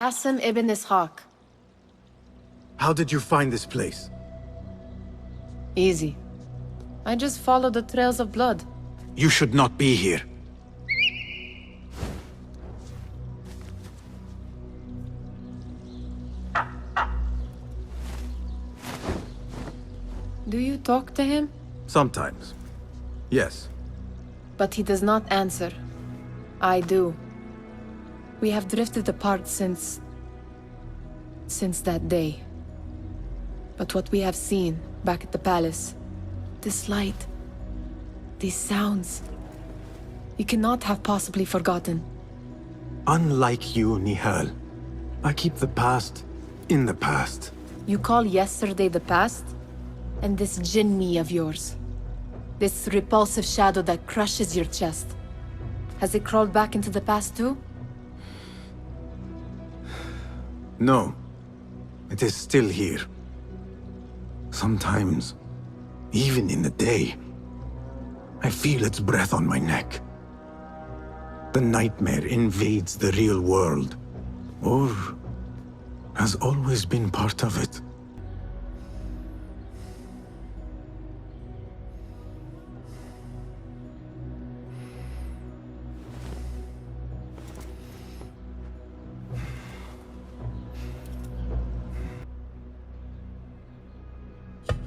Asim ibn Ishaq. How did you find this place? Easy. I just follow the trails of blood. You should not be here. Do you talk to him? Sometimes. Yes. But he does not answer. I do. We have drifted apart since that day. But what we have seen back at the palace, this light, these sounds, you cannot have possibly forgotten. Unlike you, Nihal, I keep the past in the past. You call yesterday the past? And this jinni of yours, this repulsive shadow that crushes your chest, has it crawled back into the past too? No. It is still here. Sometimes, even in the day, I feel its breath on my neck. The nightmare invades the real world, or has always been part of it.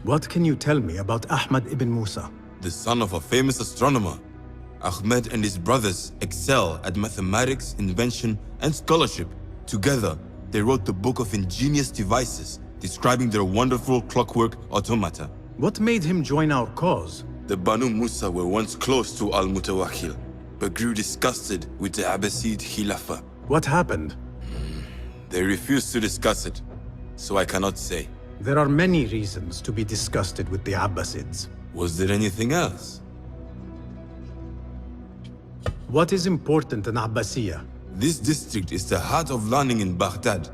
What can you tell me about Ahmad ibn Musa? The son of a famous astronomer. Ahmed and his brothers excel at mathematics, invention, and scholarship. Together, they wrote the book of ingenious devices, describing their wonderful clockwork automata. What made him join our cause? The Banu Musa were once close to Al-Mutawakkil, but grew disgusted with the Abbasid Khilafah. What happened? They refused to discuss it, so I cannot say. There are many reasons to be disgusted with the Abbasids. Was there anything else? What is important in Abbasiyya? This district is the heart of learning in Baghdad.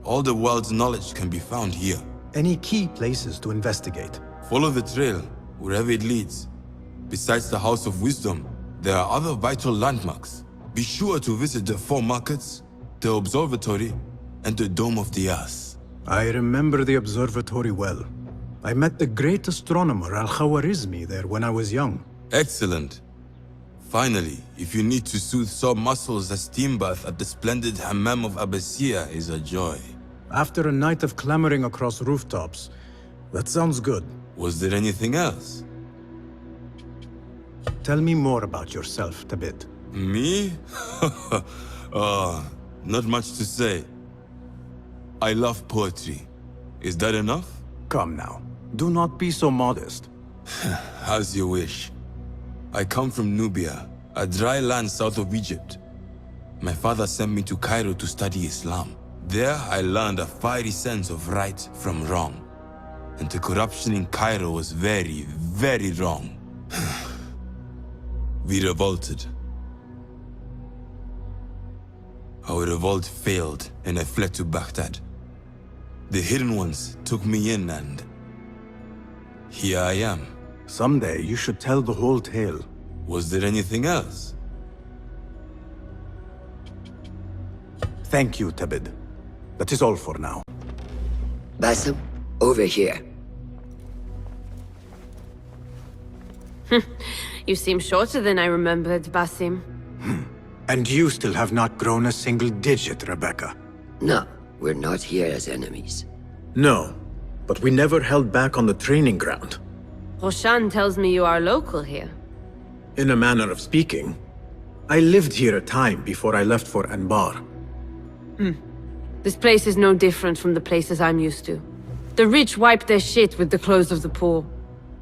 All the world's knowledge can be found here. Any key places to investigate? Follow the trail, wherever it leads. Besides the House of Wisdom, there are other vital landmarks. Be sure to visit the 4 markets, the observatory, and the Dome of the Ass. I remember the observatory well. I met the great astronomer Al-Khwarizmi there when I was young. Excellent. Finally, if you need to soothe sore muscles, a steam bath at the splendid Hammam of Abbasiyya is a joy. After a night of clambering across rooftops, that sounds good. Was there anything else? Tell me more about yourself, Tabit. Me? Not much to say. I love poetry. Is that enough? Come now. Do not be so modest. As you wish. I come from Nubia, a dry land south of Egypt. My father sent me to Cairo to study Islam. There I learned a fiery sense of right from wrong. And the corruption in Cairo was very, very wrong. We revolted. Our revolt failed and I fled to Baghdad. The Hidden Ones took me in and here I am. Someday you should tell the whole tale. Was there anything else? Thank you, Tabid. That is all for now. Basim, over here. You seem shorter than I remembered, Basim. And you still have not grown a single digit, Rebecca. No, we're not here as enemies. No, but we never held back on the training ground. Roshan tells me you are local here. In a manner of speaking, I lived here a time before I left for Anbar. This place is no different from the places I'm used to. The rich wipe their shit with the clothes of the poor.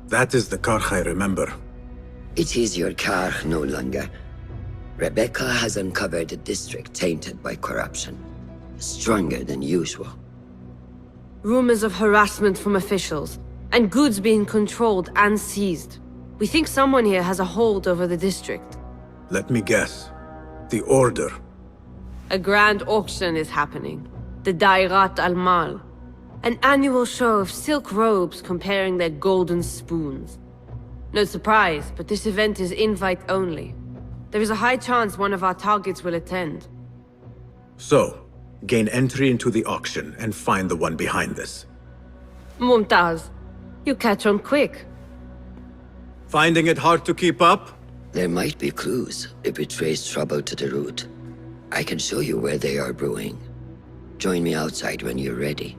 That is the Karkh I remember. It is your Karkh no longer. Rebecca has uncovered a district tainted by corruption. Stronger than usual. Rumors of harassment from officials, and goods being controlled and seized. We think someone here has a hold over the district. Let me guess. The Order. A grand auction is happening. The Dairat al-Mal. An annual show of silk robes comparing their golden spoons. No surprise, but this event is invite only. There is a high chance one of our targets will attend. So, Gain entry into the auction and find the one behind this. Mumtaz, you catch on quick. Finding it hard to keep up? There might be clues if we trace trouble to the root. I can show you where they are brewing. Join me outside when you're ready.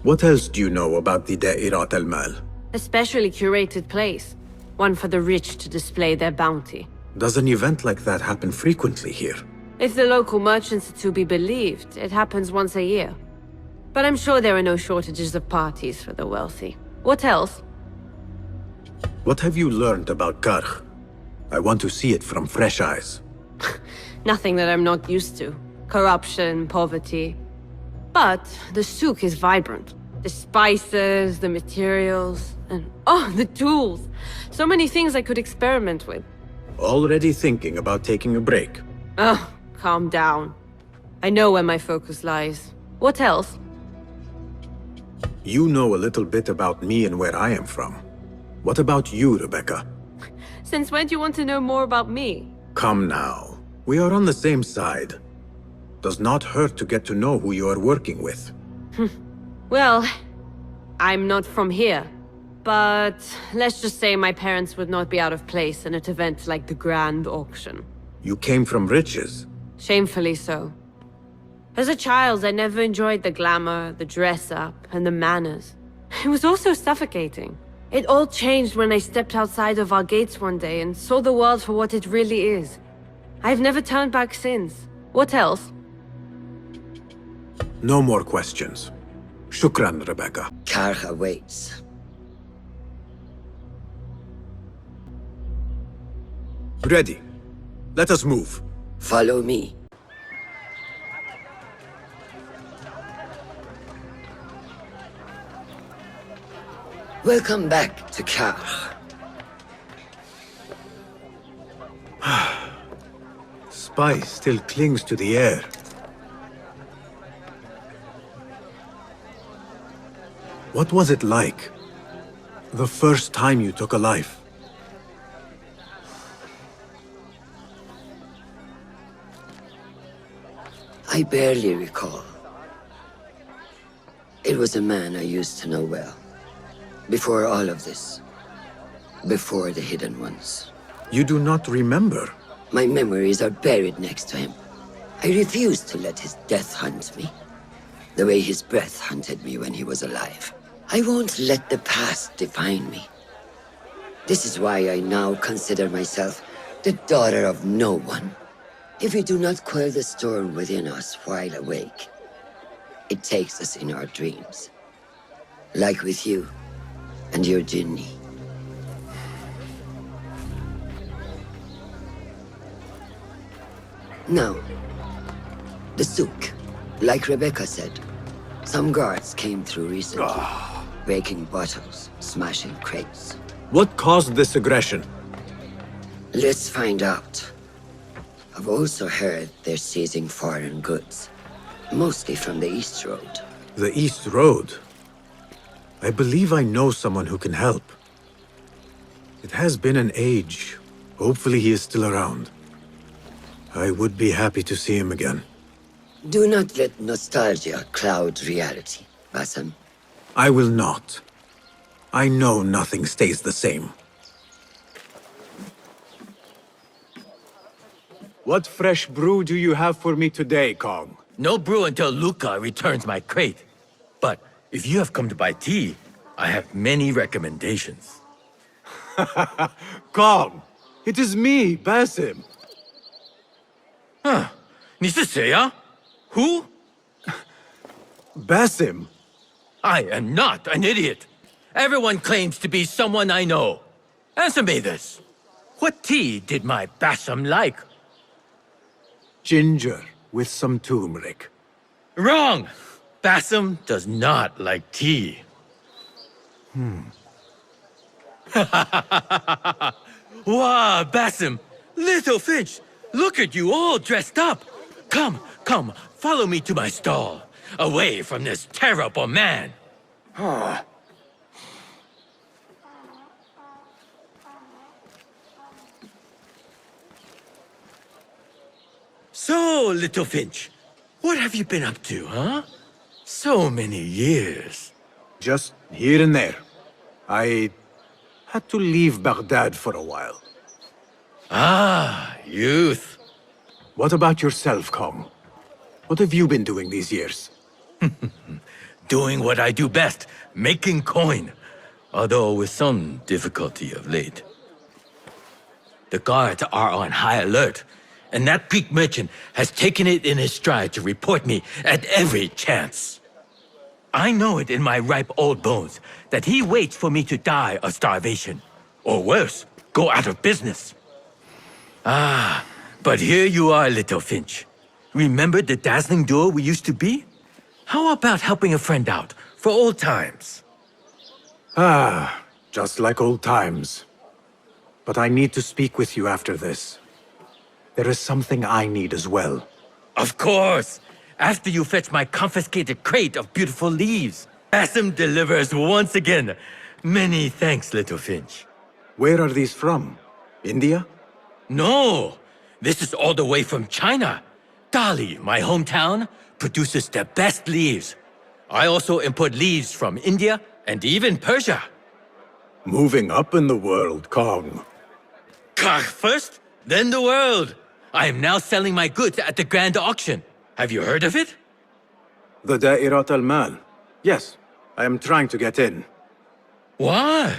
What else do you know about the Da'irat al-Mal? A specially curated place. One for the rich to display their bounty. Does an event like that happen frequently here? If the local merchants are to be believed, it happens once a year. But I'm sure there are no shortages of parties for the wealthy. What else? What have you learned about Karkh? I want to see it from fresh eyes. Nothing that I'm not used to. Corruption, poverty. But the souk is vibrant. The spices, the materials, and oh, the tools. So many things I could experiment with. Already thinking about taking a break. Oh, calm down. I know where my focus lies. What else? You know a little bit about me and where I am from. What about you, Rebecca? Since when do you want to know more about me? Come now. We are on the same side. Does not hurt to get to know who you are working with. Well, I'm not from here. But let's just say my parents would not be out of place in an event like the Grand Auction. You came from riches. Shamefully so. As a child, I never enjoyed the glamour, the dress-up, and the manners. It was also suffocating. It all changed when I stepped outside of our gates one day and saw the world for what it really is. I've never turned back since. What else? No more questions. Shukran, Rebecca. Karkh awaits. Ready. Let us move. Follow me. Welcome back to Karkh. Spice still clings to the air. What was it like? The first time you took a life? I barely recall. It was a man I used to know well. Before all of this. Before the Hidden Ones. You do not remember? My memories are buried next to him. I refuse to let his death hunt me. The way his breath hunted me when he was alive. I won't let the past define me. This is why I now consider myself the daughter of no one. If we do not quell the storm within us while awake, it takes us in our dreams. Like with you and your Jinni. Now, the souk, like Rebecca said, some guards came through recently, breaking bottles, smashing crates. What caused this aggression? Let's find out. I've also heard they're seizing foreign goods, mostly from the East Road. The East Road? I believe I know someone who can help. It has been an age. Hopefully he is still around. I would be happy to see him again. Do not let nostalgia cloud reality, Bassam. I will not. I know nothing stays the same. What fresh brew do you have for me today, Kong? No brew until Luca returns my crate. But if you have come to buy tea, I have many recommendations. Kong! It is me, Basim. 你是谁啊? Who? Basim? I am not an idiot. Everyone claims to be someone I know. Answer me this. What tea did my Bassam like? Ginger with some turmeric. Wrong! Bassam does not like tea. Wow, Bassam! Little Finch! Look at you all dressed up! Come, come, follow me to my stall. Away from this terrible man. So, little Finch, what have you been up to, huh? So many years. Just here and there. I had to leave Baghdad for a while. Ah, youth. What about yourself, Kong? What have you been doing these years? Doing what I do best, making coin. Although with some difficulty of late. The guards are on high alert, and that Greek merchant has taken it in his stride to report me at every chance. I know it in my ripe old bones that he waits for me to die of starvation. Or worse, go out of business. Ah, but here you are, little Finch. Remember the dazzling duo we used to be? How about helping a friend out, for old times? Ah, just like old times. But I need to speak with you after this. There is something I need as well. Of course! After you fetch my confiscated crate of beautiful leaves. Basim delivers once again. Many thanks, little Finch. Where are these from? India? No! This is all the way from China. Dali, my hometown, produces the best leaves. I also import leaves from India and even Persia. Moving up in the world, Kong. Kah first, then the world. I am now selling my goods at the grand auction. Have you heard of it? The Da'irat al-Mal. Yes, I am trying to get in. Why?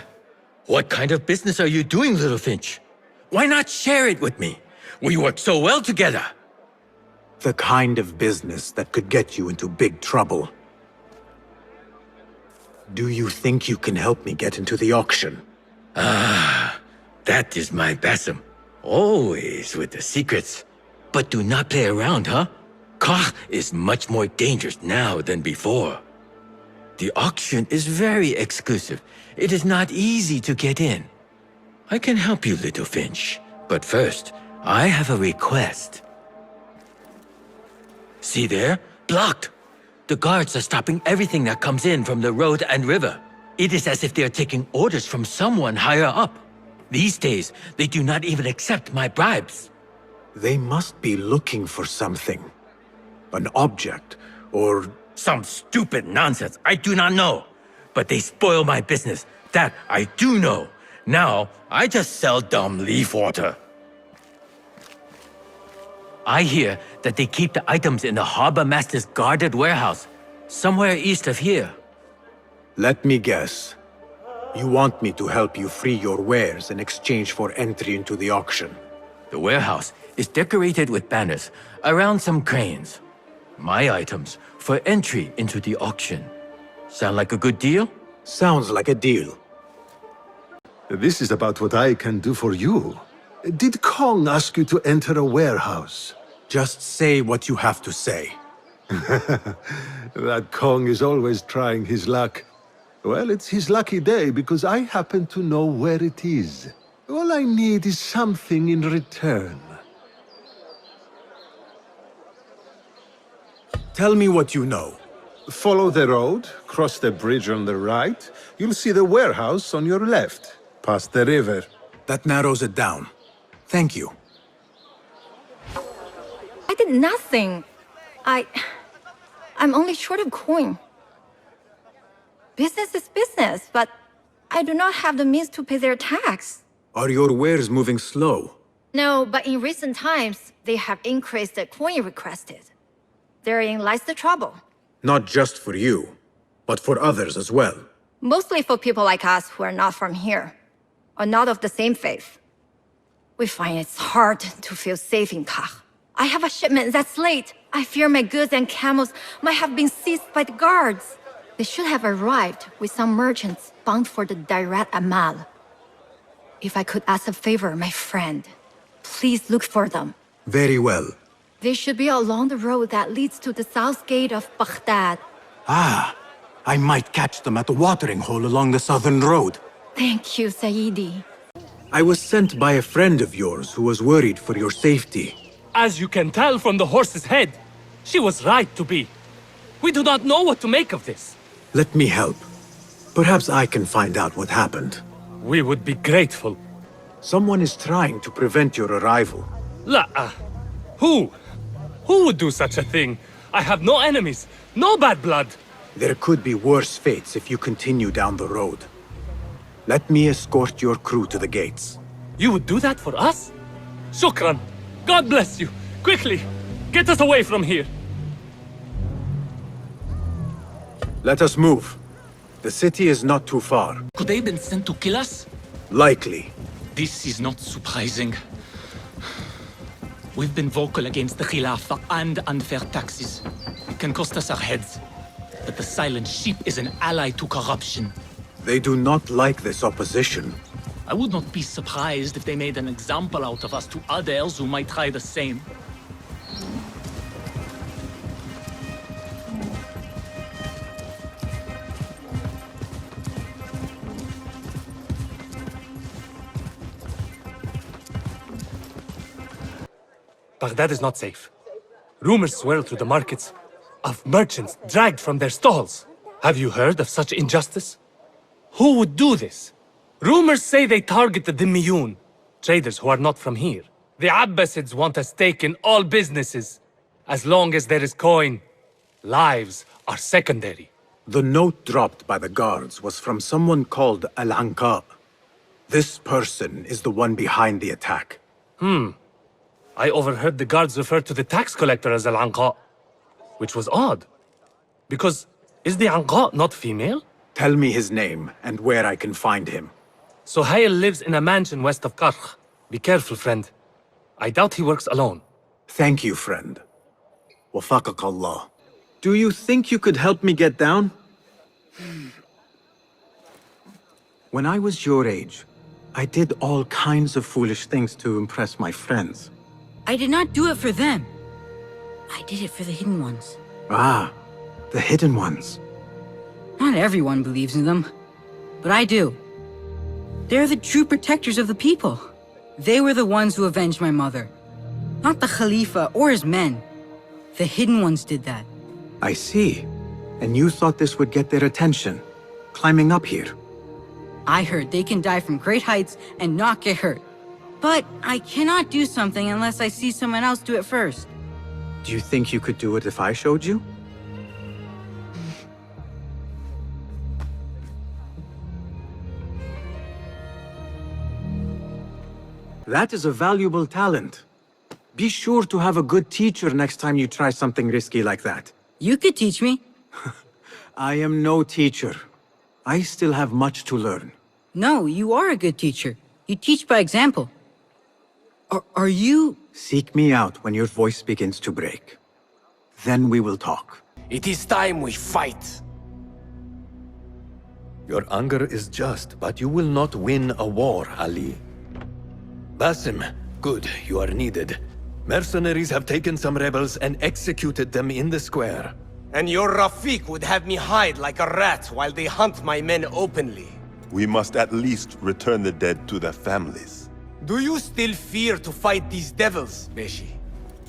What kind of business are you doing, little Finch? Why not share it with me? We work so well together. The kind of business that could get you into big trouble. Do you think you can help me get into the auction? That is my Basim. Always with the secrets. But do not play around, huh? Kah is much more dangerous now than before. The auction is very exclusive. It is not easy to get in. I can help you, little Finch. But first, I have a request. See there? Blocked. The guards are stopping everything that comes in from the road and river. It is as if they are taking orders from someone higher up. These days, they do not even accept my bribes. They must be looking for something. An object, or... Some stupid nonsense, I do not know. But they spoil my business, that I do know. Now, I just sell dumb leaf water. I hear that they keep the items in the harbor master's guarded warehouse, somewhere east of here. Let me guess. You want me to help you free your wares in exchange for entry into the auction. The warehouse is decorated with banners around some cranes. My items for entry into the auction. Sound like a good deal? Sounds like a deal. This is about what I can do for you. Did Kong ask you to enter a warehouse? Just say what you have to say. That Kong is always trying his luck. Well, it's his lucky day because I happen to know where it is. All I need is something in return. Tell me what you know. Follow the road, cross the bridge on the right. You'll see the warehouse on your left, past the river. That narrows it down. Thank you. I did nothing. I'm only short of coin. Business is business, but I do not have the means to pay their tax. Are your wares moving slow? No, but in recent times, they have increased the coin requested. Therein lies the trouble. Not just for you, but for others as well. Mostly for people like us who are not from here, or not of the same faith. We find it's hard to feel safe in Kah. I have a shipment that's late. I fear my goods and camels might have been seized by the guards. They should have arrived with some merchants bound for the Dairat Amal. If I could ask a favor, my friend, please look for them. Very well. They should be along the road that leads to the south gate of Baghdad. Ah, I might catch them at the watering hole along the southern road. Thank you, Saidi. I was sent by a friend of yours who was worried for your safety. As you can tell from the horse's head, she was right to be. We do not know what to make of this. Let me help. Perhaps I can find out what happened. We would be grateful. Someone is trying to prevent your arrival. La, who? Who would do such a thing? I have no enemies, no bad blood. There could be worse fates if you continue down the road. Let me escort your crew to the gates. You would do that for us? Shukran. God bless you. Quickly, get us away from here. Let us move. The city is not too far. Could they have been sent to kill us? Likely. This is not surprising. We've been vocal against the Khilafah and unfair taxes. It can cost us our heads. But the Silent Sheep is an ally to corruption. They do not like this opposition. I would not be surprised if they made an example out of us to others who might try the same. Baghdad is not safe. Rumors swirl through the markets of merchants dragged from their stalls. Have you heard of such injustice? Who would do this? Rumors say they target the Dhimmiyun, traders who are not from here. The Abbasids want a stake in all businesses. As long as there is coin, lives are secondary. The note dropped by the guards was from someone called Al-Anqa. This person is the one behind the attack. I overheard the guards refer to the tax collector as Al-Anqa, which was odd. Because is the Anqa not female? Tell me his name and where I can find him. Suhail lives in a mansion west of Karkh. Be careful, friend. I doubt he works alone. Thank you, friend. Wafaqak Allah. Do you think you could help me get down? When I was your age, I did all kinds of foolish things to impress my friends. I did not do it for them. I did it for the Hidden Ones. Ah, the Hidden Ones. Not everyone believes in them, but I do. They're the true protectors of the people. They were the ones who avenged my mother. Not the Khalifa or his men. The Hidden Ones did that. I see. And you thought this would get their attention, climbing up here. I heard they can die from great heights and not get hurt. But I cannot do something unless I see someone else do it first. Do you think you could do it if I showed you? That is a valuable talent. Be sure to have a good teacher next time you try something risky like that. You could teach me. I am no teacher. I still have much to learn. No, you are a good teacher. You teach by example. Are you... Seek me out when your voice begins to break. Then we will talk. It is time we fight. Your anger is just, but you will not win a war, Ali. Basim, good, you are needed. Mercenaries have taken some rebels and executed them in the square. And your Rafiq would have me hide like a rat while they hunt my men openly. We must at least return the dead to their families. Do you still fear to fight these devils, Beshi?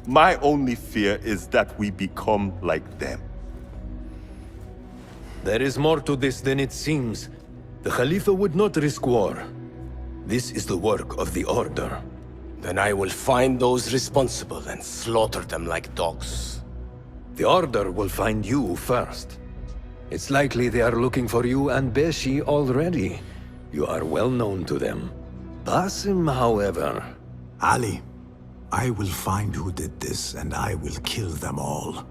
My only fear is that we become like them. There is more to this than it seems. The Khalifa would not risk war. This is the work of the Order. Then I will find those responsible and slaughter them like dogs. The Order will find you first. It's likely they are looking for you and Beshi already. You are well known to them. Basim, however... Ali, I will find who did this and I will kill them all.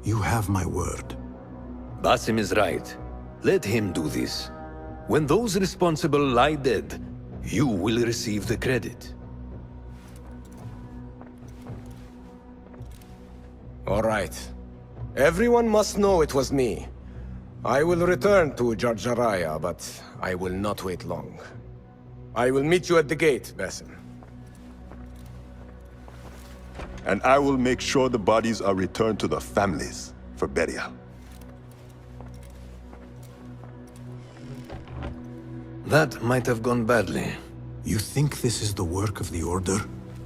You have my word. Basim is right. Let him do this. When those responsible lie dead, you will receive the credit. All right. Everyone must know it was me. I will return to Jarjaraya, but I will not wait long. I will meet you at the gate, Basim. And I will make sure the bodies are returned to the families for burial. That might have gone badly. You think this is the work of the Order?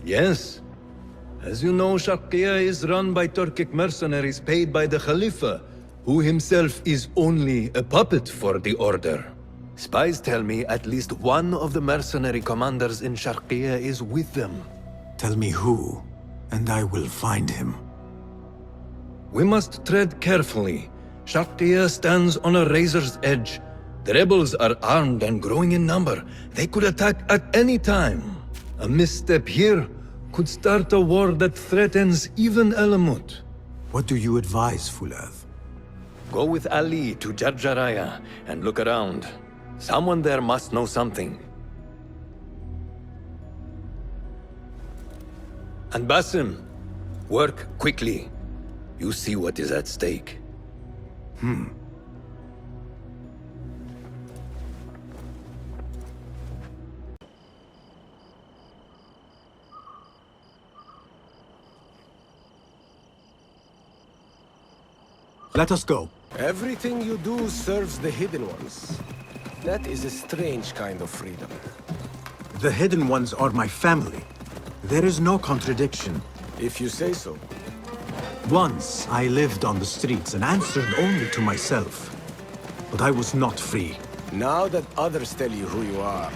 Yes. As you know, Sharqiya is run by Turkic mercenaries paid by the Khalifa, who himself is only a puppet for the Order. Spies tell me at least one of the mercenary commanders in Sharqiya is with them. Tell me who, and I will find him. We must tread carefully. Shaktiya stands on a razor's edge. The rebels are armed and growing in number. They could attack at any time. A misstep here could start a war that threatens even Elamut. What do you advise, Fulad? Go with Ali to Jarjaraya and look around. Someone there must know something. And Basim, work quickly. You see what is at stake. Let us go. Everything you do serves the Hidden Ones. That is a strange kind of freedom. The Hidden Ones are my family. There is no contradiction. If you say so. Once, I lived on the streets and answered only to myself. But I was not free. Now that others tell you who you are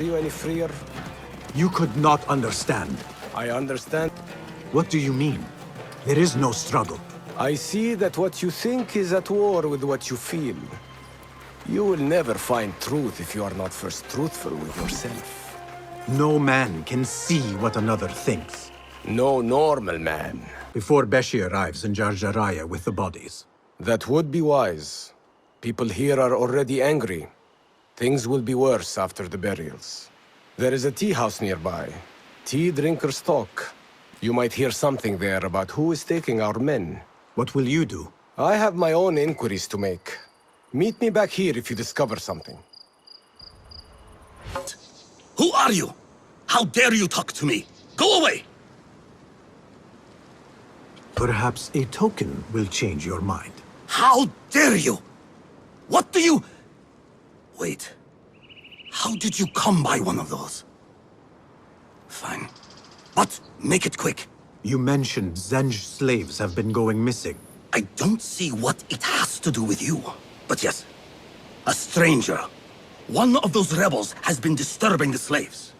you any freer? You could not understand. I understand. What do you mean? There is no struggle. I see that what you think is at war with what you feel. You will never find truth if you are not first truthful with yourself. No man can see what another thinks. No normal man. Before Beshi arrives in Jarjaraya with the bodies. That would be wise. People here are already angry. Things will be worse after the burials. There is a tea house nearby. Tea drinkers talk. You might hear something there about who is taking our men. What will you do? I have my own inquiries to make. Meet me back here if you discover something. Who are you? How dare you talk to me? Go away! Perhaps a token will change your mind. How dare you? What do you... Wait. How did you come by one of those? Fine. But make it quick. You mentioned Zenj slaves have been going missing. I don't see what it has to do with you. But yes, a stranger. One of those rebels has been disturbing the slaves.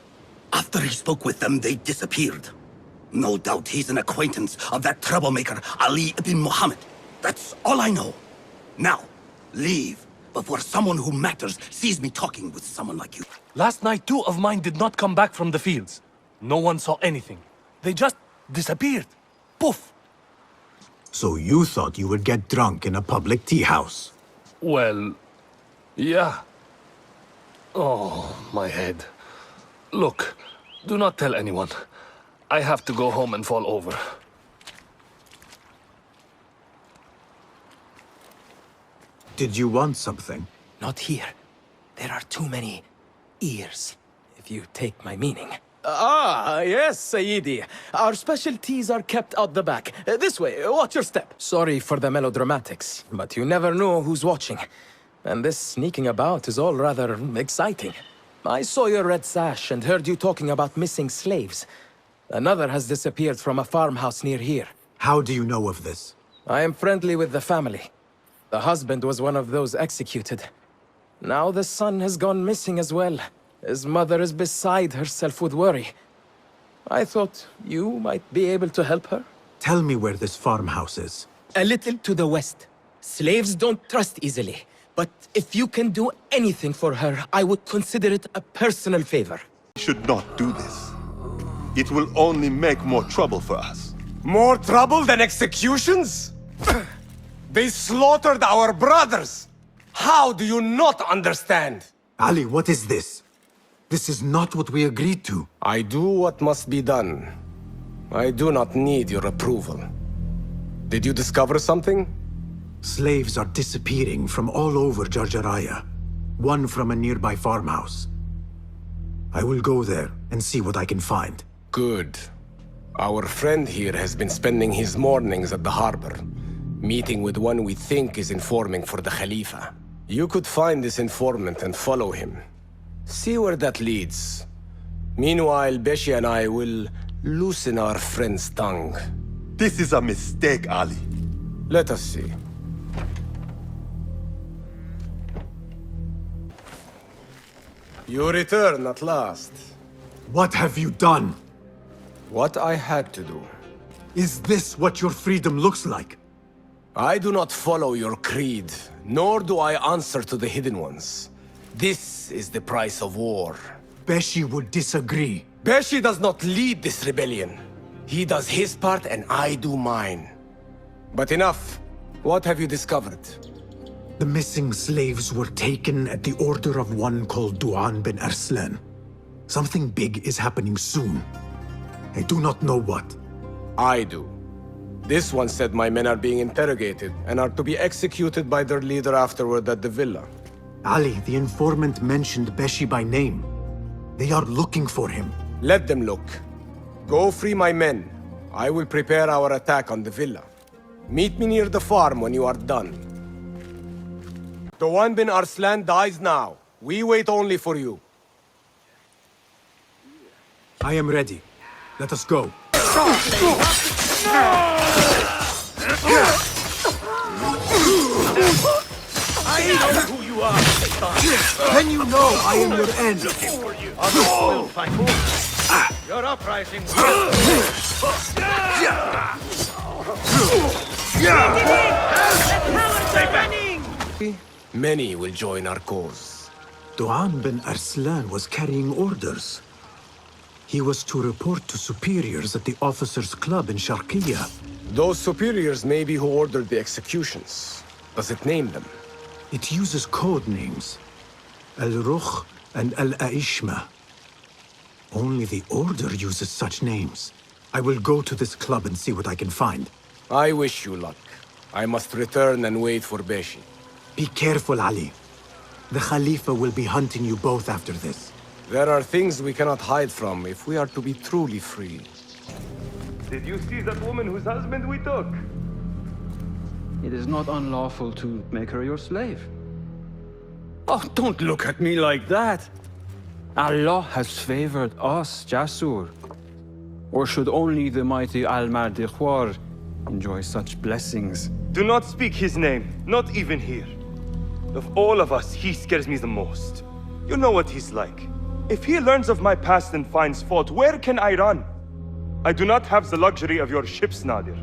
After he spoke with them, they disappeared. No doubt he's an acquaintance of that troublemaker, Ali ibn Muhammad. That's all I know. Now, leave before someone who matters sees me talking with someone like you. Last night, 2 of mine did not come back from the fields. No one saw anything. They just disappeared. Poof! So you thought you would get drunk in a public tea house? Well, yeah. Oh, my head. Look, do not tell anyone. I have to go home and fall over. Did you want something? Not here. There are too many ears, if you take my meaning. Ah, yes, Sayyidi. Our specialties are kept out the back. This way, watch your step. Sorry for the melodramatics, but you never know who's watching. And this sneaking about is all rather exciting. I saw your red sash and heard you talking about missing slaves. Another has disappeared from a farmhouse near here. How do you know of this? I am friendly with the family. The husband was one of those executed. Now the son has gone missing as well. His mother is beside herself with worry. I thought you might be able to help her. Tell me where this farmhouse is. A little to the west. Slaves don't trust easily. But if you can do anything for her, I would consider it a personal favor. We should not do this. It will only make more trouble for us. More trouble than executions? They slaughtered our brothers! How do you not understand? Ali, what is this? This is not what we agreed to. I do what must be done. I do not need your approval. Did you discover something? Slaves are disappearing from all over Jarjaraya. One from a nearby farmhouse. I will go there and see what I can find. Good. Our friend here has been spending his mornings at the harbor, meeting with one we think is informing for the Khalifa. You could find this informant and follow him. See where that leads. Meanwhile, Beshi and I will loosen our friend's tongue. This is a mistake, Ali. Let us see. You return at last. What have you done? What I had to do. Is this what your freedom looks like? I do not follow your creed, nor do I answer to the Hidden Ones. This is the price of war. Beshi would disagree. Beshi does not lead this rebellion. He does his part and I do mine. But enough. What have you discovered? The missing slaves were taken at the order of one called Duan bin Arslan. Something big is happening soon. I do not know what. I do. This one said my men are being interrogated and are to be executed by their leader afterward at the villa. Ali, the informant, mentioned Beshi by name. They are looking for him. Let them look. Go free my men. I will prepare our attack on the villa. Meet me near the farm when you are done. Duan bin Arslan dies now. We wait only for you. I am ready. Let us go. I know who you are. Then you know I am your end. Others will fight. Your uprising will. Many will join our cause. Duan bin Arslan was carrying orders. He was to report to superiors at the officers' club in Sharqiya. Those superiors may be who ordered the executions. Does it name them? It uses code names. Al-Rukh and Al-Aishma. Only the Order uses such names. I will go to this club and see what I can find. I wish you luck. I must return and wait for Beshi. Be careful, Ali. The Khalifa will be hunting you both after this. There are things we cannot hide from if we are to be truly free. Did you see that woman whose husband we took? It is not unlawful to make her your slave. Oh, don't look at me like that. Allah has favored us, Jasur. Or should only the mighty Al-Mardikhwar enjoy such blessings? Do not speak his name, not even here. Of all of us, he scares me the most. You know what he's like. If he learns of my past and finds fault, where can I run? I do not have the luxury of your ships, Nadir.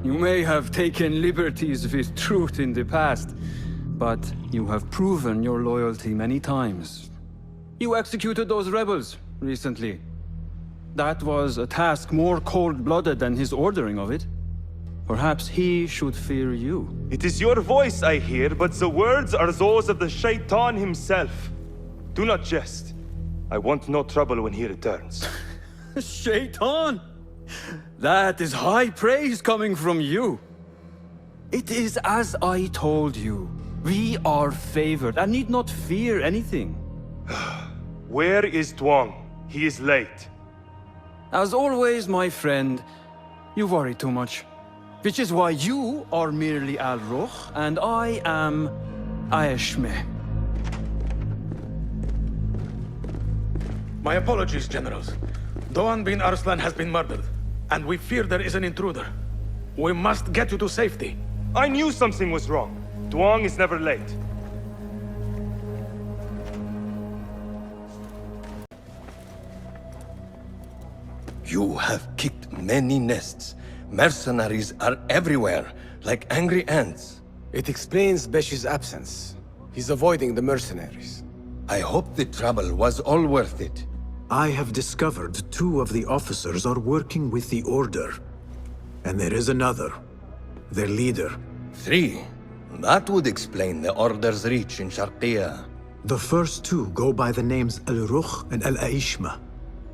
You may have taken liberties with truth in the past, but you have proven your loyalty many times. You executed those rebels recently. That was a task more cold-blooded than his ordering of it. Perhaps he should fear you. It is your voice I hear, but the words are those of the Shaitan himself. Do not jest. I want no trouble when he returns. Shaitan! That is high praise coming from you. It is as I told you. We are favored and need not fear anything. Where is Tuang? He is late. As always, my friend, you worry too much. Which is why you are merely Al-Rukh and I am Aishmeh. My apologies, generals. Duan bin Arslan has been murdered, and we fear there is an intruder. We must get you to safety. I knew something was wrong. Tuang is never late. You have kicked many nests. Mercenaries are everywhere, like angry ants. It explains Beshi's absence. He's avoiding the mercenaries. I hope the trouble was all worth it. I have discovered 2 of the officers are working with the Order. And there is another. Their leader. 3. That would explain the Order's reach in Sharqiya. The first 2 go by the names Al-Rukh and Al-Aishma.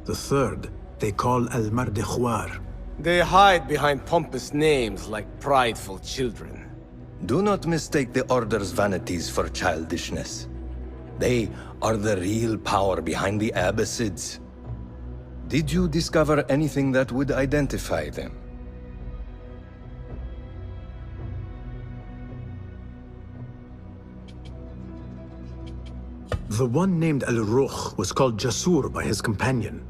The third, they call Al-Mardikhwar. They hide behind pompous names like prideful children. Do not mistake the Order's vanities for childishness. They are the real power behind the Abbasids. Did you discover anything that would identify them? The one named Al-Rukh was called Jasur by his companion.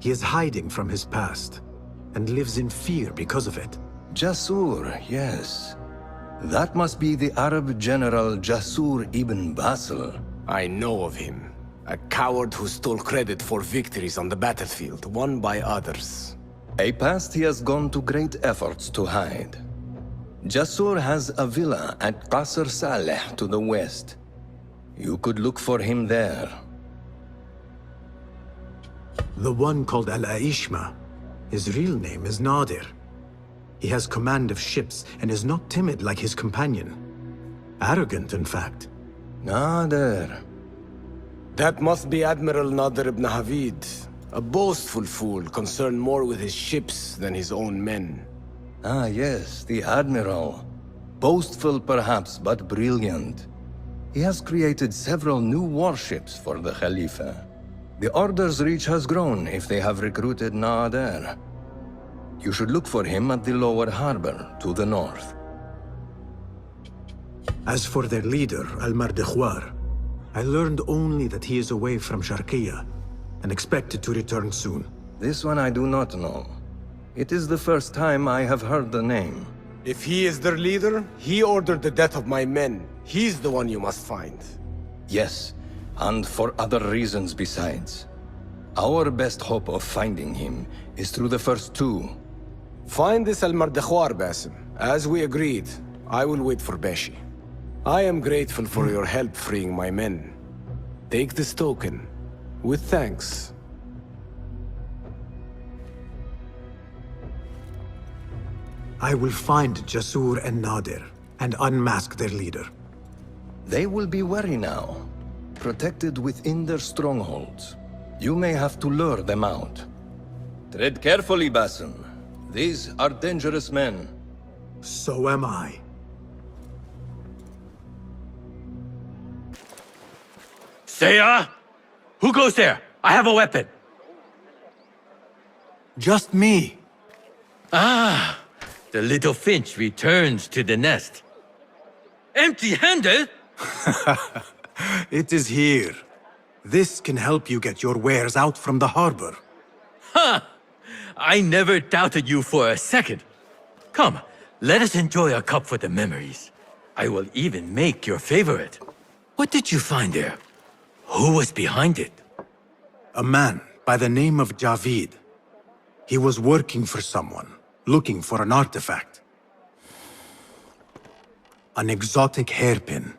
He is hiding from his past, and lives in fear because of it. Jasur, yes. That must be the Arab general Jasur ibn Basil. I know of him. A coward who stole credit for victories on the battlefield, won by others. A past he has gone to great efforts to hide. Jasur has a villa at Qasr Saleh to the west. You could look for him there. The one called Al-Aishma. His real name is Nadir. He has command of ships and is not timid like his companion. Arrogant, in fact. Nadir. That must be Admiral Nadir ibn Havid. A boastful fool concerned more with his ships than his own men. Ah, yes, the Admiral. Boastful perhaps, but brilliant. He has created several new warships for the Khalifa. The Order's reach has grown if they have recruited Nadir. You should look for him at the lower harbor, to the north. As for their leader, Al-Mardikhwar, I learned only that he is away from Sharqiyya and expected to return soon. This one I do not know. It is the first time I have heard the name. If he is their leader, he ordered the death of my men. He's the one you must find. Yes, and for other reasons besides. Our best hope of finding him is through the first two. Find this Al-Mardikhwar, Basim. As we agreed, I will wait for Beshi. I am grateful for your help freeing my men. Take this token, with thanks. I will find Jasur and Nadir and unmask their leader. They will be wary now, protected within their strongholds. You may have to lure them out. Tread carefully, Basim. These are dangerous men. So am I. Saya! Who goes there? I have a weapon. Just me. Ah, the little finch returns to the nest. Empty-handed? It is here. This can help you get your wares out from the harbor. Ha! I never doubted you for a second. Come, let us enjoy a cup for the memories. I will even make your favorite. What did you find there? Who was behind it? A man by the name of Javid. He was working for someone, looking for an artifact. An exotic hairpin.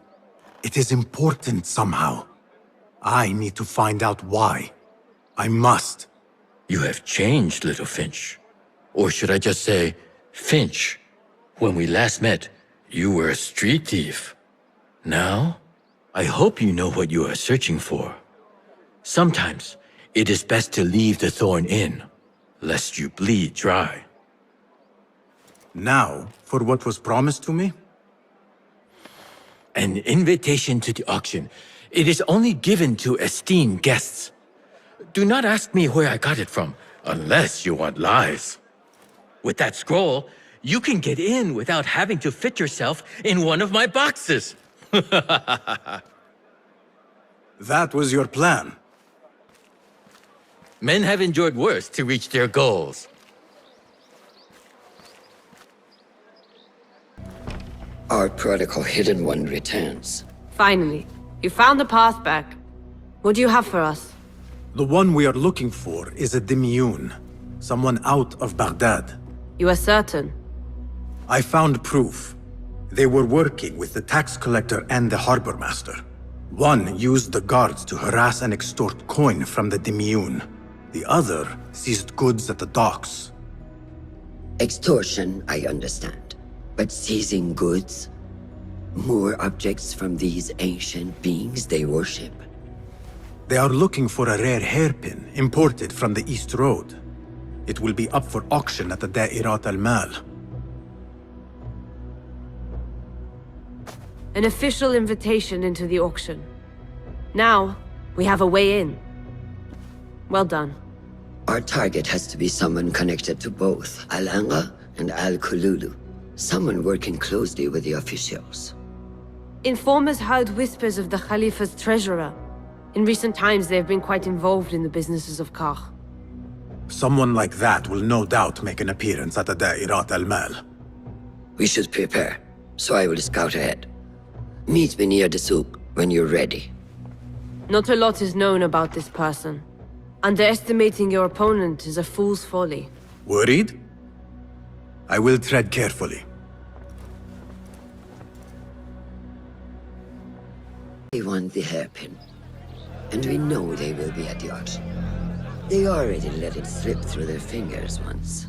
It is important somehow. I need to find out why. I must. You have changed, little Finch. Or should I just say, Finch. When we last met, you were a street thief. Now, I hope you know what you are searching for. Sometimes, it is best to leave the thorn in, lest you bleed dry. Now, for what was promised to me? An invitation to the auction. It is only given to esteemed guests. Do not ask me where I got it from, unless you want lies. With that scroll, you can get in without having to fit yourself in one of my boxes. That was your plan. Men have endured worse to reach their goals. Our prodigal hidden one returns. Finally, you found the path back. What do you have for us? The one we are looking for is a Dimyun, someone out of Baghdad. You are certain? I found proof. They were working with the tax collector and the harbor master. One used the guards to harass and extort coin from the Dimyun. The other seized goods at the docks. Extortion, I understand. But seizing goods? More objects from these ancient beings they worship? They are looking for a rare hairpin imported from the East Road. It will be up for auction at the Da'irat al-Mal. An official invitation into the auction. Now, we have a way in. Well done. Our target has to be someone connected to both Al-Anga and Al-Kululu. Someone working closely with the officials. Informers heard whispers of the Khalifa's treasurer. In recent times, they have been quite involved in the businesses of Kar. Someone like that will no doubt make an appearance at the Da'irat al-Mal. We should prepare, so I will scout ahead. Meet me near the souk when you're ready. Not a lot is known about this person. Underestimating your opponent is a fool's folly. Worried? I will tread carefully. They want the hairpin. And we know they will be at yours. They already let it slip through their fingers once.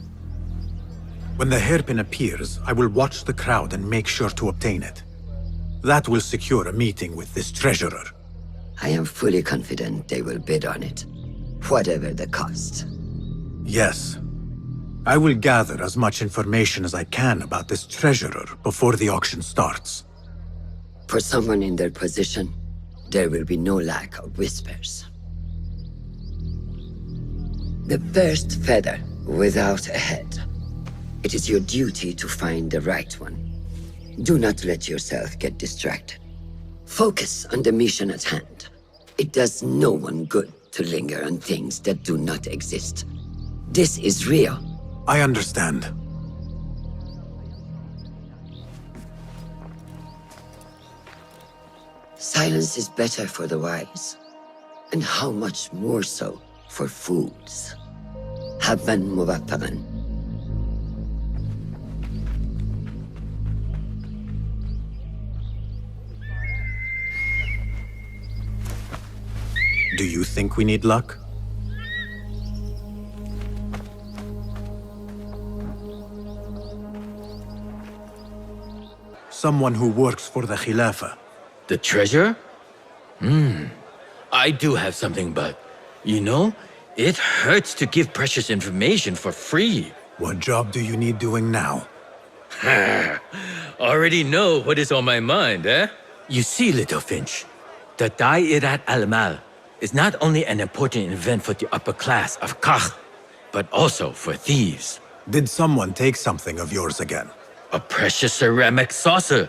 When the hairpin appears, I will watch the crowd and make sure to obtain it. That will secure a meeting with this treasurer. I am fully confident they will bid on it, whatever the cost. Yes. I will gather as much information as I can about this treasurer before the auction starts. For someone in their position, there will be no lack of whispers. The first feather without a head. It is your duty to find the right one. Do not let yourself get distracted. Focus on the mission at hand. It does no one good to linger on things that do not exist. This is real. I understand. Silence is better for the wise. And how much more so for fools. Habban mubattagan. Do you think we need luck? Someone who works for the Khilafah. The treasure? I do have something, but you know, it hurts to give precious information for free. What job do you need doing now? Already know what is on my mind, eh? You see, little Finch, the Da'irat al-Mal is not only an important event for the upper class of Kach, but also for thieves. Did someone take something of yours again? A precious ceramic saucer.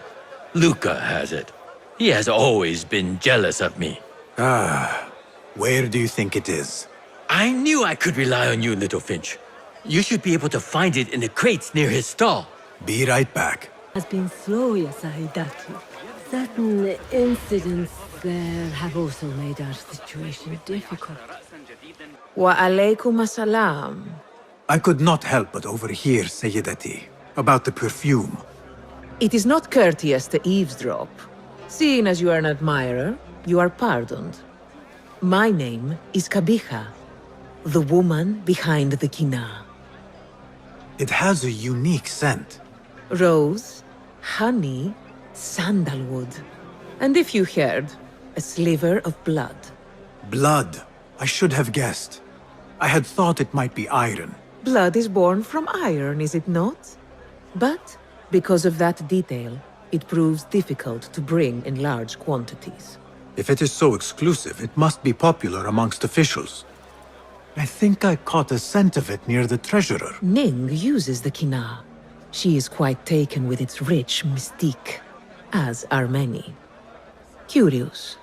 Luca has it. He has always been jealous of me. Where do you think it is? I knew I could rely on you, little Finch. You should be able to find it in the crates near his stall. Be right back. Has been slow, ya Sahidaki. Certain incidents there have also made our situation difficult. Wa alaykum assalam. I could not help but overhear, Sayyidati, about the perfume. It is not courteous to eavesdrop. Seeing as you are an admirer, you are pardoned. My name is Kabija, the woman behind the kina. It has a unique scent. Rose, honey, sandalwood. And if you heard, a sliver of blood. Blood. I should have guessed. I had thought it might be iron. Blood is born from iron, is it not? But because of that detail, it proves difficult to bring in large quantities. If it is so exclusive, it must be popular amongst officials. I think I caught a scent of it near the treasurer. Ning uses the kina. She is quite taken with its rich mystique, as are many. Curious.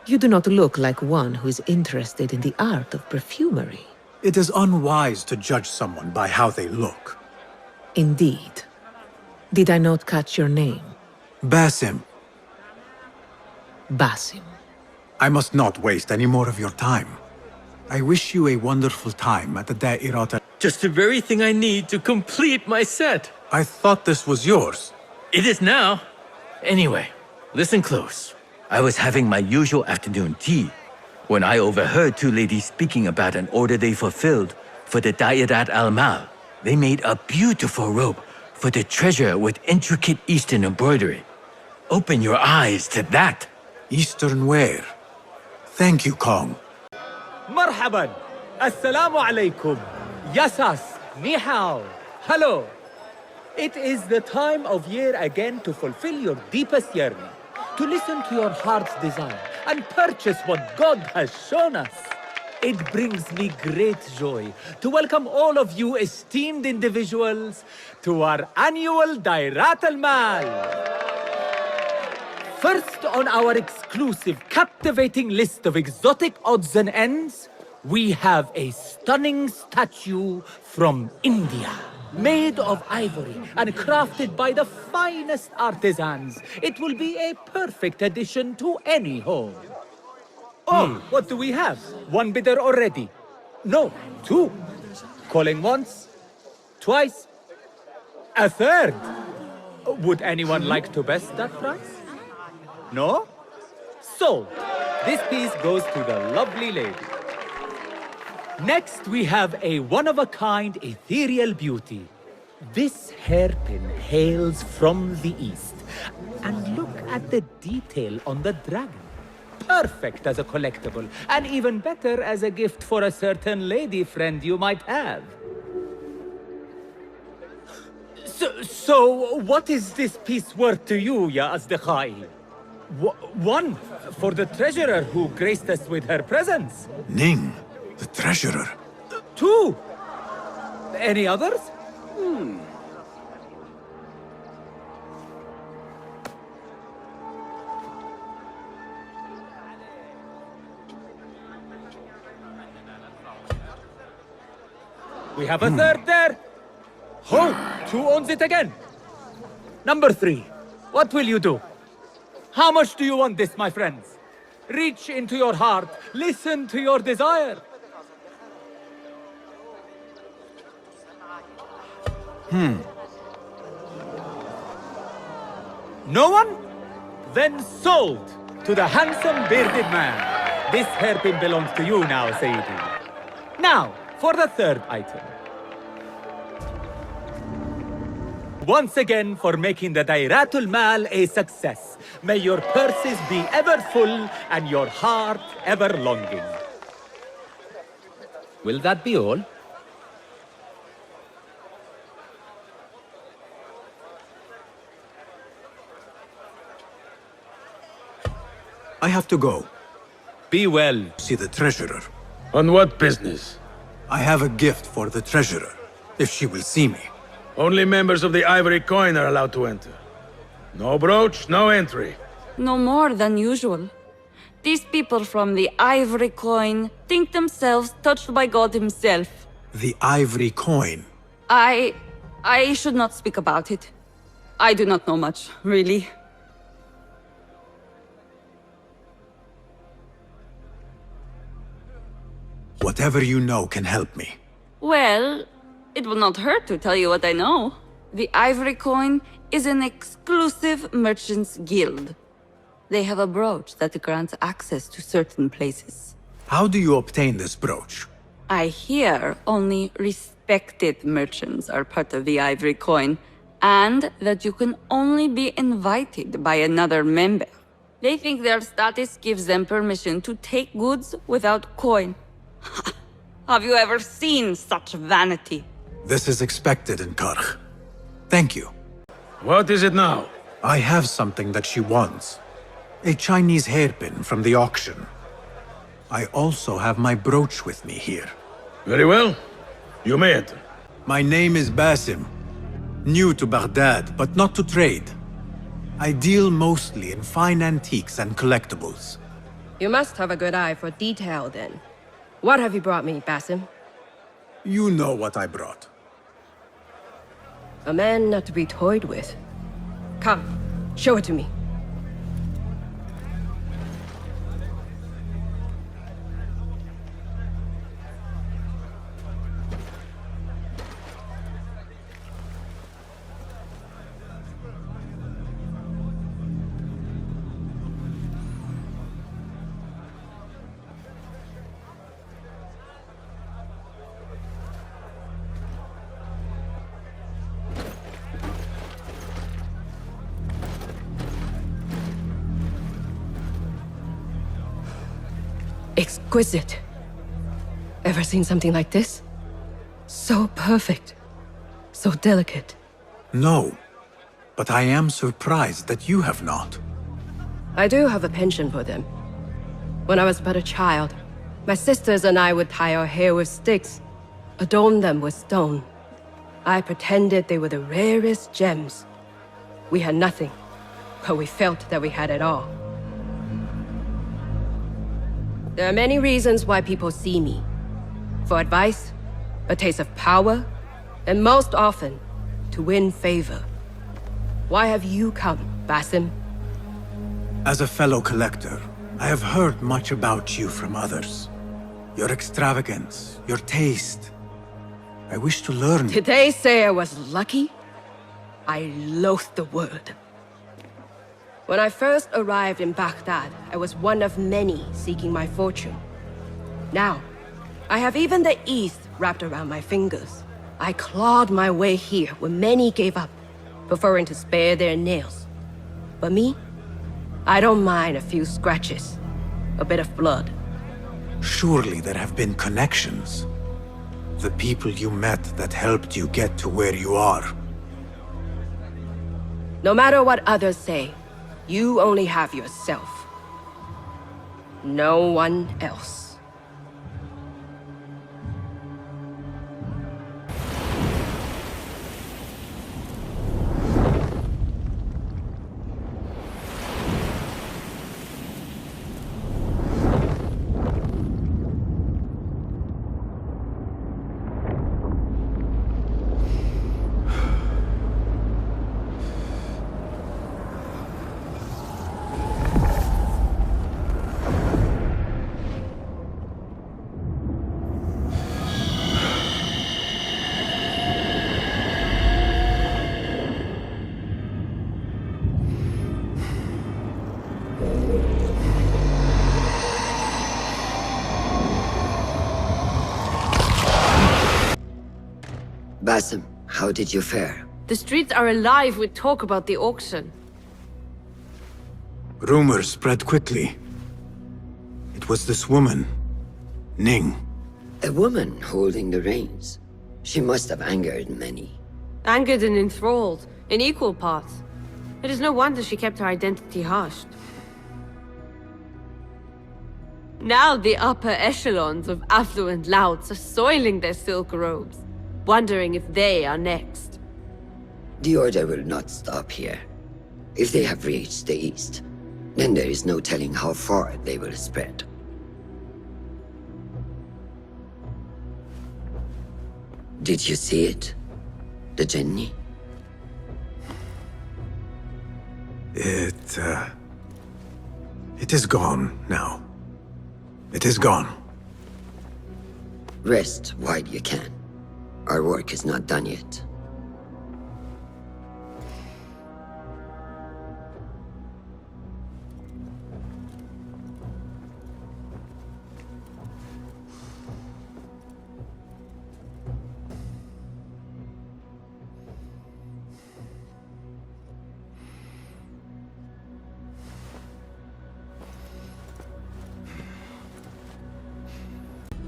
You do not look like one who is interested in the art of perfumery. It is unwise to judge someone by how they look. Indeed. Did I not catch your name? Basim. Basim. I must not waste any more of your time. I wish you a wonderful time at the Da'irat. Just the very thing I need to complete my set. I thought this was yours. It is now. Anyway, listen close. I was having my usual afternoon tea when I overheard two ladies speaking about an order they fulfilled for the Da'irat al-Mal. They made a beautiful robe for the treasure with intricate Eastern embroidery. Open your eyes to that. Eastern wear. Thank you, Kong. Marhaban. Assalamu alaikum. Yasas. Ni hao. Hello. It is the time of year again to fulfill your deepest yearning, to listen to your heart's desire, and purchase what God has shown us. It brings me great joy to welcome all of you esteemed individuals to our annual Da'irat al-Mal. First on our exclusive, captivating list of exotic odds and ends, we have a stunning statue from India. Made of ivory and crafted by the finest artisans, it will be a perfect addition to any home. Oh, what do we have? One bidder already? No, two. Calling once, twice, a third. Would anyone like to best that price? No? So, this piece goes to the lovely lady. Next, we have a one-of-a-kind ethereal beauty. This hairpin hails from the east. And look at the detail on the dragon. Perfect as a collectible, and even better as a gift for a certain lady friend you might have. So what is this piece worth to you, Ya Azdiqai? One, for the treasurer who graced us with her presence. Ning, the treasurer. Two. Any others? We have a third there. Ho! Who owns it again? Number 3. What will you do? How much do you want this, my friends? Reach into your heart. Listen to your desire. No one? Then sold to the handsome bearded man. This hairpin belongs to you now, Sayyidi. Now, for the third item. Once again for making the Dairatul Mal a success. May your purses be ever full and your heart ever longing. Will that be all? I have to go. Be well. See the treasurer. On what business? I have a gift for the treasurer, if she will see me. Only members of the Ivory Coin are allowed to enter. No brooch, no entry. No more than usual. These people from the Ivory Coin think themselves touched by God himself. The Ivory Coin? I should not speak about it. I do not know much, really. Whatever you know can help me. Well, it will not hurt to tell you what I know. The Ivory Coin is an exclusive merchants' guild. They have a brooch that grants access to certain places. How do you obtain this brooch? I hear only respected merchants are part of the Ivory Coin, and that you can only be invited by another member. They think their status gives them permission to take goods without coin. Have you ever seen such vanity? This is expected in Karkh. Thank you. What is it now? I have something that she wants. A Chinese hairpin from the auction. I also have my brooch with me here. Very well. You may enter. My name is Basim. New to Baghdad, but not to trade. I deal mostly in fine antiques and collectibles. You must have a good eye for detail, then. What have you brought me, Basim? You know what I brought. A man not to be toyed with. Come, show it to me. Exquisite. Ever seen something like this? So perfect. So delicate. No, but I am surprised that you have not. I do have a penchant for them. When I was but a child, my sisters and I would tie our hair with sticks, adorn them with stone. I pretended they were the rarest gems. We had nothing, but we felt that we had it all. There are many reasons why people see me. For advice, a taste of power, and most often, to win favor. Why have you come, Basim? As a fellow collector, I have heard much about you from others. Your extravagance, your taste. I wish to learn. Did they say I was lucky? I loathe the word. When I first arrived in Baghdad, I was one of many seeking my fortune. Now, I have even the East wrapped around my fingers. I clawed my way here when many gave up, preferring to spare their nails. But me? I don't mind a few scratches, a bit of blood. Surely there have been connections. The people you met that helped you get to where you are. No matter what others say, you only have yourself. No one else. Basim, how did you fare? The streets are alive with talk about the auction. Rumors spread quickly. It was this woman, Ning. A woman holding the reins. She must have angered many. Angered and enthralled, in equal parts. It is no wonder she kept her identity hushed. Now the upper echelons of affluent louts are soiling their silk robes, wondering if they are next. The Order will not stop here. If they have reached the East, then there is no telling how far they will spread. Did you see it? The Jinni? It is gone now. It is gone. Rest while you can. Our work is not done yet.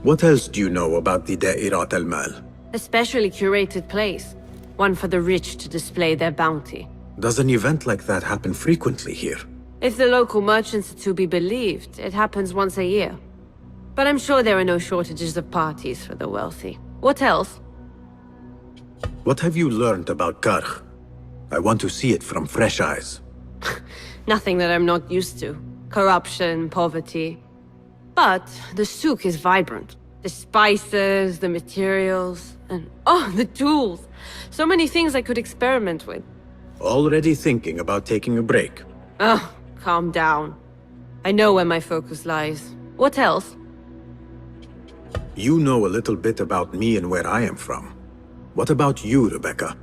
What else do you know about the Da'irat al-Mal? A specially curated place. One for the rich to display their bounty. Does an event like that happen frequently here? If the local merchants are to be believed, it happens once a year. But I'm sure there are no shortages of parties for the wealthy. What else? What have you learned about Karkh? I want to see it from fresh eyes. Nothing that I'm not used to. Corruption, poverty. But the souk is vibrant. The spices, the materials, and oh, the tools. So many things I could experiment with. Already thinking about taking a break? Oh, calm down. I know where my focus lies. What else? You know a little bit about me and where I am from. What about you, Rebecca?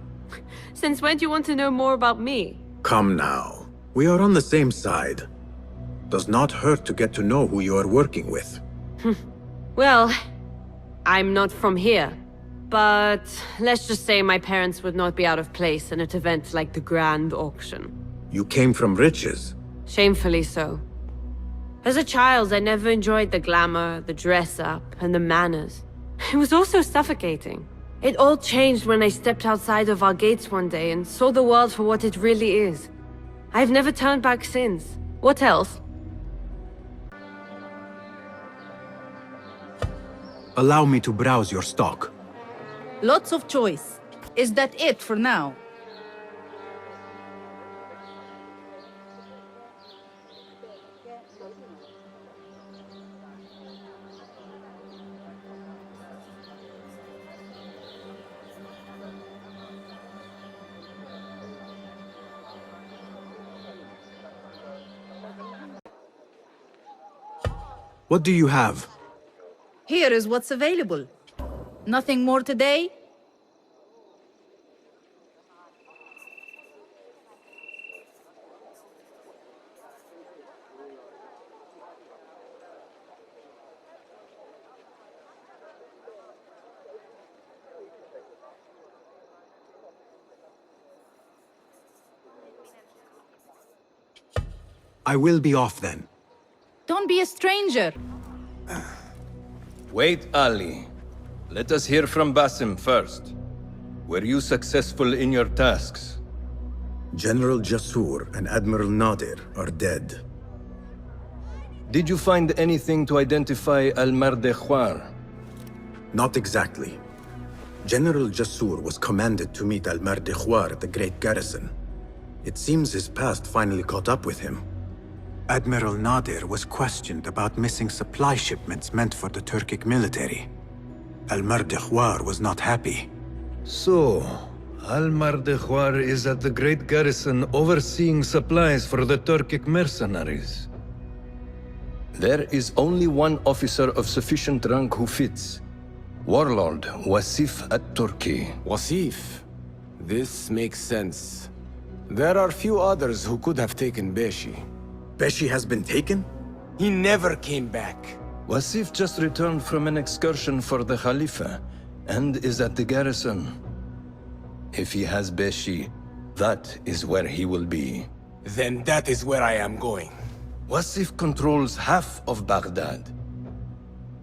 Since when do you want to know more about me? Come now. We are on the same side. Does not hurt to get to know who you are working with. Well, I'm not from here. But let's just say my parents would not be out of place in an event like the Grand Auction. You came from riches. Shamefully so. As a child, I never enjoyed the glamour, the dress-up, and the manners. It was also suffocating. It all changed when I stepped outside of our gates one day and saw the world for what it really is. I've never turned back since. What else? Allow me to browse your stock. Lots of choice. Is that it for now? What do you have? Here is what's available. Nothing more today? I will be off then. Don't be a stranger. Wait, Ali. Let us hear from Basim first. Were you successful in your tasks? General Jasur and Admiral Nadir are dead. Did you find anything to identify Al-Mardekhwar? Not exactly. General Jasur was commanded to meet Al-Mardekhwar at the Great Garrison. It seems his past finally caught up with him. Admiral Nadir was questioned about missing supply shipments meant for the Turkic military. Al-Mardekhwar was not happy. So, Al-Mardekhwar is at the Great Garrison overseeing supplies for the Turkic mercenaries. There is only one officer of sufficient rank who fits. Warlord Wasif at-Turki. Wasif? This makes sense. There are few others who could have taken Beshi. Beshi has been taken? He never came back. Wasif just returned from an excursion for the Khalifa and is at the garrison. If he has Beshi, that is where he will be. Then that is where I am going. Wasif controls half of Baghdad.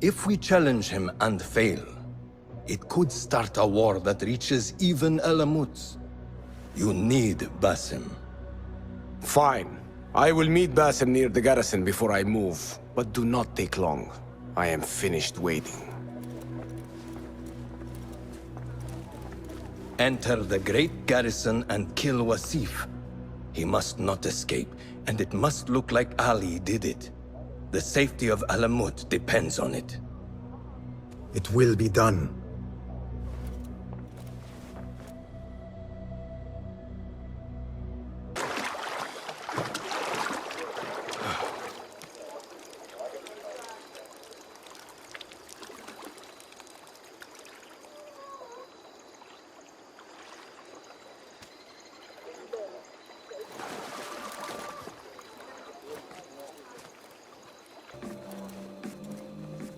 If we challenge him and fail, it could start a war that reaches even Alamut. You need Basim. Fine. I will meet Basim near the garrison before I move, but do not take long. I am finished waiting. Enter the great garrison and kill Wasif. He must not escape, and it must look like Ali did it. The safety of Alamut depends on it. It will be done.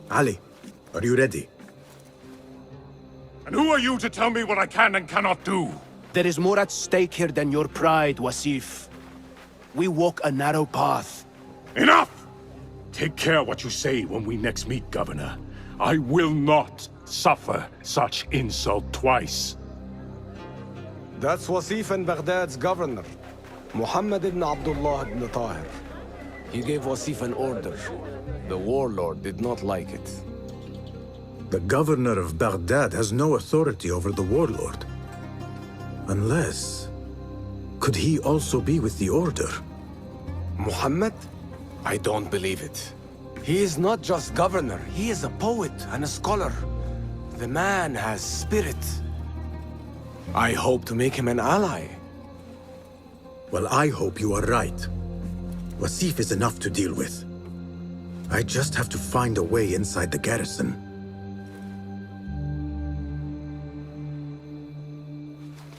Ali, are you ready? And who are you to tell me what I can and cannot do? There is more at stake here than your pride, Wasif. We walk a narrow path. Enough! Take care what you say when we next meet, Governor. I will not suffer such insult twice. That's Wasif and Baghdad's governor, Muhammad ibn Abdullah ibn Tahir. He gave Wasif an order. The warlord did not like it. The governor of Baghdad has no authority over the warlord. Unless... could he also be with the order? Muhammad? I don't believe it. He is not just governor, he is a poet and a scholar. The man has spirit. I hope to make him an ally. Well, I hope you are right. Wasif is enough to deal with. I just have to find a way inside the garrison.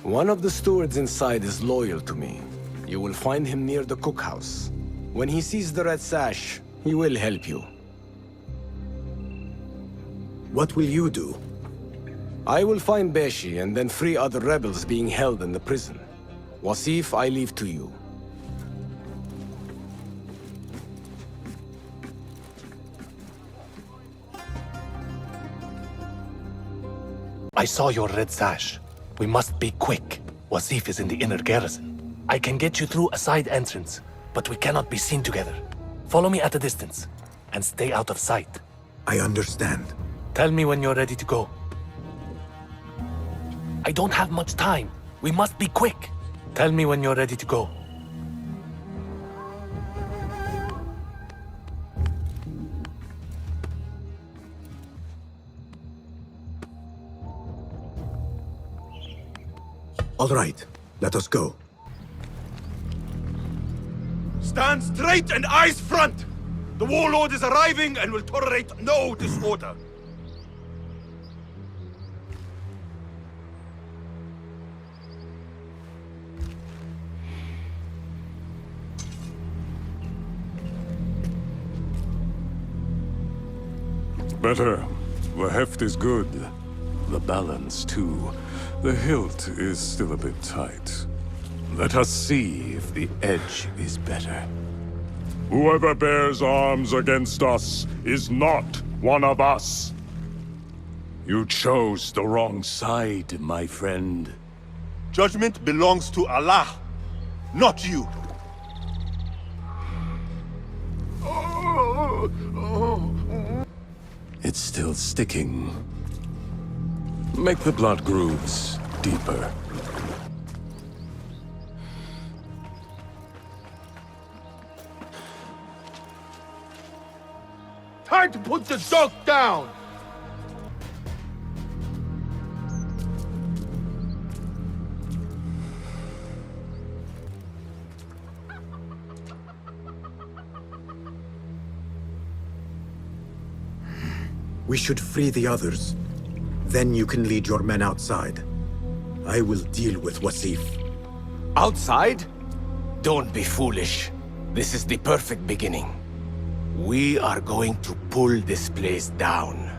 One of the stewards inside is loyal to me. You will find him near the cookhouse. When he sees the red sash, he will help you. What will you do? I will find Beshi and then free other rebels being held in the prison. Wasif, I leave to you. I saw your red sash. We must be quick. Wasif is in the inner garrison. I can get you through a side entrance, but we cannot be seen together. Follow me at a distance, and stay out of sight. I understand. Tell me when you're ready to go. I don't have much time. We must be quick. Tell me when you're ready to go. All right, let us go. Stand straight and eyes front! The warlord is arriving and will tolerate no disorder. Better. The heft is good. The balance, too. The hilt is still a bit tight. Let us see if the edge is better. Whoever bears arms against us is not one of us. You chose the wrong side, my friend. Judgment belongs to Allah, not you. It's still sticking. Make the blood grooves deeper. Time to put the dog down! We should free the others. Then you can lead your men outside. I will deal with Wasif. Outside? Don't be foolish. This is the perfect beginning. We are going to pull this place down.